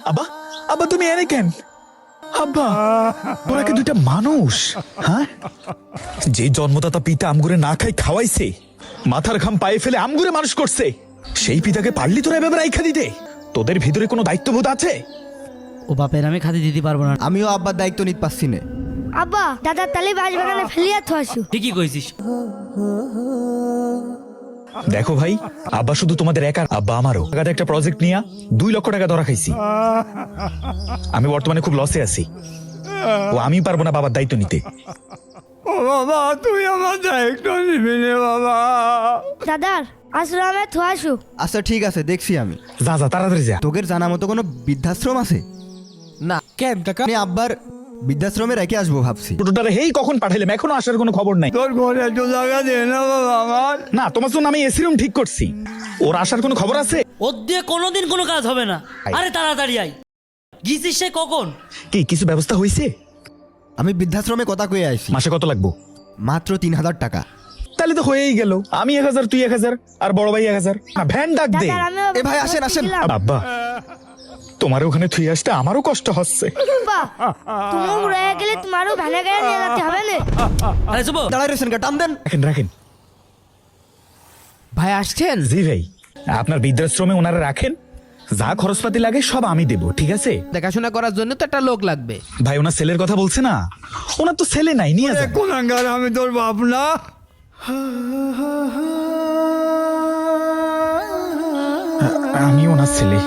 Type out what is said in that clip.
আব্বা, আব্বা তুমি এনে কেন? আব্বা, তোরা কি দুইটা মানুষ? হ্যাঁ, যে জন্মদাতা পিতা আমগুরে না খাই খাওয়াইছে, মাথার ঘাম পায়ে ফেলে আমগুরে মানুষ করছে, সেই পিতাকে পারলি তোরা এভাবে রাইখা দিতে? তোদের ভিতরে কোনো দায়িত্ববোধ আছে? ও বাপের আমি খাতে দিতে পারবো না। আমিও আব্বার দায়িত্ব নিতে পারছি না। আব্বা দাদার তালি বাঁশ বাগানে ফেলিয়া তো আসু। ঠিকই কইছিস। দেখো ভাই, আব্বা শুধু তোমাদের একা, আব্বা আমারও। টাকাতে একটা প্রজেক্ট নিয়ে 2 লক্ষ টাকা ধরা খাইছি। আমি বর্তমানে খুব লসে আছি, ও আমি পারবো না বাবার দায়িত্ব নিতে। ও বাবা, তুই আমার দায়িত্ব নিবি নে বাবা। দাদার আশ্রমে তো আসু। আচ্ছা ঠিক আছে, দেখছি আমি। যা যা তাড়াতাড়ি যা। তোদের জানা মতো কোনো বৃদ্ধাশ্রম আছে? না কেন কাকা? আমি আব্বার বৃদ্ধাশ্রমে রেখে আসবো ভাবছি। টোটোটারে হেই কখন পাঠাইলাম, এখনো আসার কোনো খবর নাই। তোর ঘরে একটু জায়গা দে না বাবা আমার। না, তোমার জন্য আমি এসি রুম ঠিক করছি, ওর আসার কোনো খবর আছে? ওর দিয়ে কোনোদিন কোনো কাজ হবে না। আরে তাড়াতাড়ি আই, গিয়েছিস সে কখন? কি কিছু ব্যবস্থা হয়েছে? আমি বৃদ্ধাশ্রমে কথা কয়ে আইছি। মাসে কত লাগবো? মাত্র 3,000 টাকা। তাহলে তো হয়েই গেল। আমি 1000, তুই 1000, আর বড় ভাই 1000। ভ্যান ডাক দে। দাদার আমি এ ভাই, আসেন, আসেন। আব্বা, তোমার ওখানে থুই আসতে আমারও কষ্ট হচ্ছে। আব্বা তুমি রয়ে গেলে তোমারও ভ্যানে গাড়ি নিয়ে যেতে হবে না। আরে শুভ, দাঁড়াই রয়েছেন টান দেন। রাখেন রাখেন। ভাই আসছেন? জি ভাই, আপনার বৃদ্ধাশ্রমে ওনারা রাখেন, যা খরচপাতি লাগে সব আমি দেব, ঠিক আছে? দেখাশোনা করার জন্য তো একটা লোক লাগবে। ভাই ওনার ছেলের কথা বলছে না, ওনার তো ছেলে নাই, নিয়ে যান। কোনাঙ্গার, আমি তোর বাপ না? আমি ওনার ছেলে।